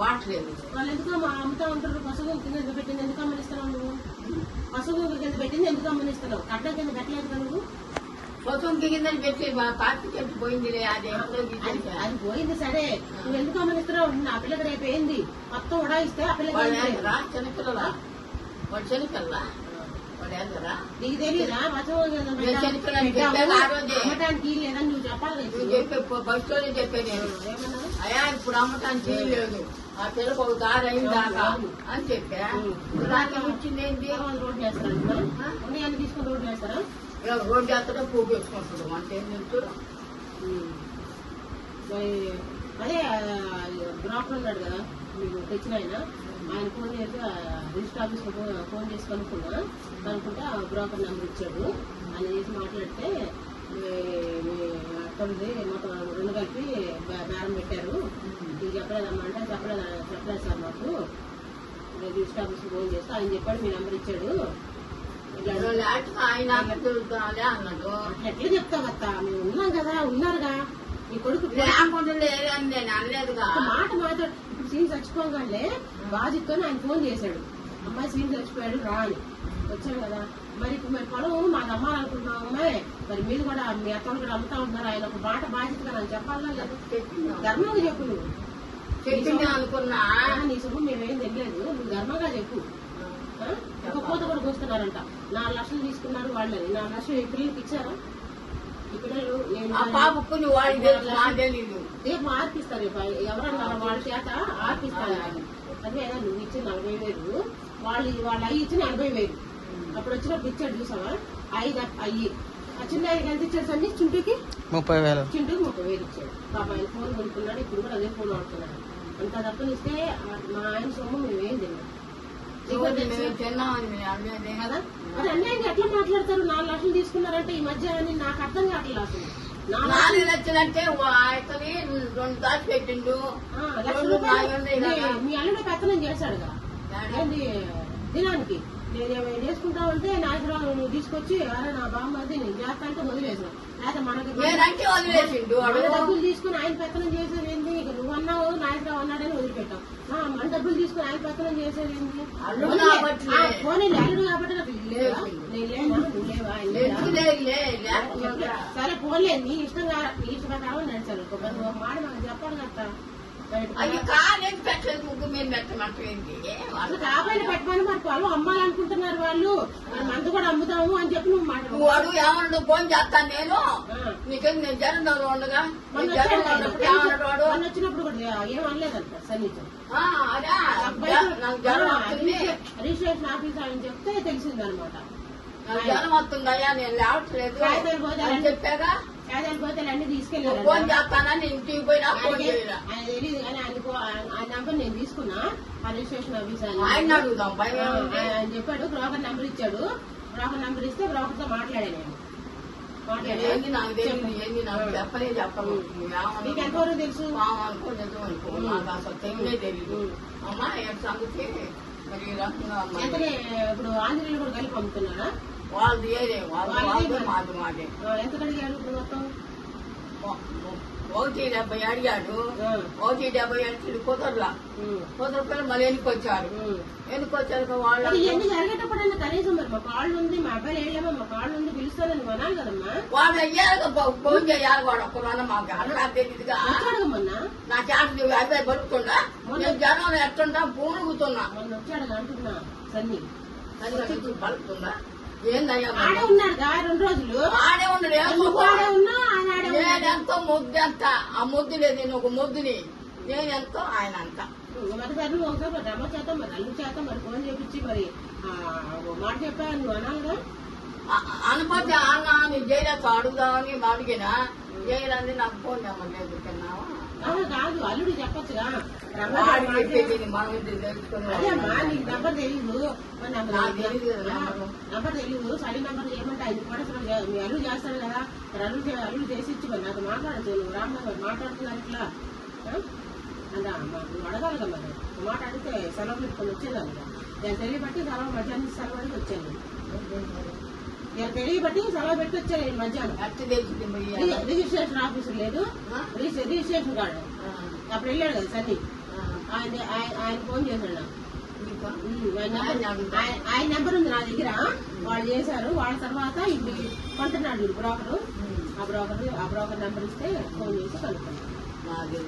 బాట్లేదు. వాళ్ళు ఎందుకమ్మా అమ్ముతా ఉంటారు? పసుపు కింద పెట్టింది ఎందుకు అమ్మనిస్తున్నావు నువ్వు? పసుపు కింద పెట్టింది ఎందుకు అమ్మనిస్తున్నావు? కట్ట కింద పెట్టలేదు కదా నువ్వు? పసుపు కిందని పెట్టి కాఫీ చెట్టు పోయిందిలే, అది అది పోయింది సరే, నువ్వు ఎందుకు అమ్మనిస్తున్నావు? ఆ పిల్లకి రేపు ఏంది మొత్తం ఉడాయిస్తే ఆ పిల్లకి చిన్నపిల్లలా వాడు చిన్నపిల్ల నీకు తెలియదా? అమ్మటానికి లేదా నువ్వు చెప్పాలి. బస్ స్టోరీ చెప్పాను నేను. అయ్యా ఇప్పుడు అమ్మటానికి లేదు, ఆ పిల్లకి ఒక దారి అయిందాకా అని చెప్పా. దాన్ని వచ్చింది ఏంటి? రోడ్డు చేస్తారా? ఉన్నాయని తీసుకుని రోడ్డు చేస్తారా? రోడ్డు చేస్తాడో పువ్వు వేసుకుంటాడు అంటే ఏం తెలుసు. అదే బ్రాకర్ ఉన్నాడు కదా మీకు తెచ్చిన ఆయన ఫోన్ చేసి రిజిస్టర్ ఆఫీస్ ఫోన్ చేసి కనుక్కుంటే ఆ బ్రోకర్ నెంబర్ ఇచ్చాడు. ఆయన చేసి మాట్లాడితే అక్కడిది మొత్తం 2 కలిపి బేరం పెట్టారు. ఇది చెప్పలేదమ్మా అంటే చెప్పలేదు సార్ మాకు. రిజిస్టర్ ఆఫీస్ ఫోన్ చేస్తే ఆయన చెప్పాడు మీ నెంబర్ ఇచ్చాడు. ఆయన అన్నాడు. ఎట్లా చెప్తావు అత్త? మేము ఉన్నాం కదా, ఉన్నారుగా నీ కొడుకు అనలేదుగా మాట మాట్లాడు. ఇప్పుడు సీన్ చచ్చిపోగానే బాధ్యతతో ఆయన ఫోన్ చేశాడు, అమ్మాయి సీన్ చచ్చిపోయాడు రా అని. వచ్చాడు కదా, మరి పొలం మాకు అమ్మాలనుకుంటున్నాం అమ్మాయి, మరి మీరు కూడా మీ అత్తలు కూడా అమ్ముతా ఉంటున్నారు. ఆయన ఒక మాట బాధ్యతగా నాకు చెప్పాలా లేదా? ధర్మంగా చెప్పు. నువ్వు చెప్పింది అనుకున్నా, నీ శుభం మేమేం తెలియదు, నువ్వు ధర్మంగా చెప్పు. ఒక కోత కూడా కోస్తున్నారంట, 4 లక్షలు తీసుకున్నారు వాళ్ళని. 4 లక్షలు ఈ పిల్లలకి ఇచ్చారా? ఈ పిల్లలు రేపు ఆర్పిస్తారు. ఎవరన్నా వాళ్ళ చేత ఆర్పిస్తారు. అదే నువ్వు ఇచ్చి 40,000, వాళ్ళు అయ్యి ఇచ్చి 40,000. అప్పుడు వచ్చినప్పుడు ఇచ్చాడు చూసావా? 5 అయ్యి ఆ చిన్న 5 ఎంత ఇచ్చాడు అన్ని చింటూకి 30,000. చింటూకి 30,000 ఇచ్చాడు. పాప ఆయన ఫోన్ కొనుక్కున్నాడు, ఇప్పుడు కూడా అదే ఫోన్ వాడుతున్నాడు. అంత తప్పనిస్తే మా ఆయన సొమ్ము మేమేం తిన్నాం కదా. అది అన్యాయంగా ఎట్లా మాట్లాడతారు? 4 లక్షలు తీసుకున్నారంటే ఈ మధ్య అని నాకు అర్థం కావట్లేదు అసలు. 4 లక్షలంటే 2 దాచి పెట్టిండు. మీ అల్లుడే పెత్తనం చేశాడుగా ఏంటి దినానికి. నేను చేసుకుంటామంటే నాయకురావు నువ్వు తీసుకొచ్చి అరే నా బామ్మది నేను చేస్తా అంటే వదిలేసాను. లేకపోతే మన డబ్బులు తీసుకుని ఆయన పెత్తనం చేసేది ఏంది? ఇక నువ్వు అన్నావు నాయకురావు అన్నాడని వదిలిపెట్టావు. మన డబ్బులు తీసుకుని ఆయన పెత్తనం చేసేది ఏంది? పోనీ అల్లుడు కాబట్టి నాకు లేవా? నేను లేవా? నువ్వు లేవా? సరే పోలే, నీ ఇష్టం నీ ఇష్ట ప్రకారం నడిచాను. ఒక మాట నాకు చెప్పాలి కదా. అసలు కాబోయే పెట్టమని మరి పొలం అమ్మాలనుకుంటున్నారు వాళ్ళు. మందు కూడా అమ్ముతాము అని చెప్పి నువ్వు మాట్లాడు. ఏమన్నా ఫోన్ చేస్తాను నేను నీకేం, నేను జరంలో ఉండగా వచ్చినప్పుడు కూడా ఏమనలేదంట సన్నిహితం. రిజిస్ట్రేషన్ ఆఫీస్ అని చెప్తే తెలిసిందనమాట. జ్వరం వస్తుందయ్యా నేను లేవట్లేదు చెప్పాగా. కాదని పోతే అన్ని తీసుకెళ్ళారు. ఫోన్ చేస్తానని ఇంటికి పోయినా ఫోన్ చేయరా? ఆయన తెలియదు కానీ ఆ నెంబర్ నేను తీసుకున్నా. ఆ రిజిస్ట్రేషన్ ఆఫీస్ ఆయన అడుగుదాం. ఆయన చెప్పాడు, బ్రోకర్ నెంబర్ ఇచ్చాడు. బ్రోకర్ నెంబర్ ఇస్తే బ్రోకర్ తో మాట్లాడాను నేను. ఏంది నాకు తెలియదు, ఏంది నాకు చెప్పలే చెప్పను. నీకు ఎంతవరకు తెలుసు? అనుకో నాకు అసలు తెలియదే తెలియదు. అమ్మా ఏం సంగతి మరి ఈ రకంగా ఇప్పుడు ఆంజనేయులు కూడా కలిపి అమ్ముతున్నారా? వాళ్ళది ఏదే వాళ్ళది మాది మాదే. ఎంత అడిగాడు ఇప్పుడు మొత్తం? 170 అడిగాడు. 170 అంటే కుదరలా. కుదరపోయి మళ్ళీ ఎన్నికొచ్చారు. వాళ్ళు ఇవన్నీ జరిగేటప్పుడు కనీసం మరి మా కాళ్ళు ఉంది, మా అబ్బాయి వెళ్ళామా, మా కాళ్ళు ఉంది పిలుస్తానని అనాలి కదమ్మా. వాళ్ళు అయ్యాక ఫోన్ చేయాలి. వాడు ఒక్కరోజు మాకు అలా తెలియదుగా. మొన్న నా చేత అబ్బాయి బతుకుతుండా, నేను జనం ఎట్టుంటా పూనుగుతున్నా. మొన్న వచ్చాడు అంటున్నా సన్ని పలుకుతుందా? ఏందయ్యా ఆడే ఉన్నాడు 2 రోజులు ఆడే ఉన్నాడు. నేనెంతో ముద్దు ఎంత, ఆ ముద్దు లేదు. నేను ఒక ముద్దుని, నేనెంతో ఆయన అంత. మరి సార్ నువ్వు ఒకసారి మరి రమ్మ చేత మరి అల్లు చేత మరి ఫోన్ చేపించి మరి మాట చెప్పా నువ్వు అనాలిగా. అనుపతి అన్నా నీ జైలతో అడుగుదామని అడిగినా జైలంది నాకు ఫోన్ చేయమని తిన్నావా? కాదు అల్లుడు చెప్పచ్చుగా. అదేమ్మా నీకు నెంబర్ తెలీదు, నెంబర్ తెలీదు. సరి నెంబర్ ఏమంటే 5 కూడా మీ అల్లుడు చేస్తాడు కదా. మరి అల్లుడు చేసి ఇచ్చి మరి నాకు మాట్లాడచ్చు. నువ్వు రామ్మ మరి మాట్లాడుతున్నారు ఇట్లా అదా నువ్వు అడగాలి కదా. మరి మాట అడిగితే సెలవు పెట్టుకొని వచ్చేదాన్ని. నేను తెలియబట్టి సెలవు మధ్యాహ్నం సెలవు అడిగి వచ్చాను. నేను తెలియబట్టి సెలవు పెట్టి వచ్చాను నేను మధ్యాహ్నం. రిజిస్ట్రేషన్ ఆఫీసర్ లేదు, రిజిస్ట్రేషన్ కార్డు అప్పుడు వెళ్ళాడు కదా సన్ని. ఆయన ఫోన్ చేశాడు నాకు. నీకా? ఆయన నెంబర్ ఉంది నా దగ్గర. వాళ్ళు చేశారు. వాళ్ళ తర్వాత ఇప్పుడు కొంటున్నాడు బ్రోకరు. ఆ బ్రోకర్ నెంబర్ ఇస్తే ఫోన్ చేసి కనుక్కుంటాను. నాదే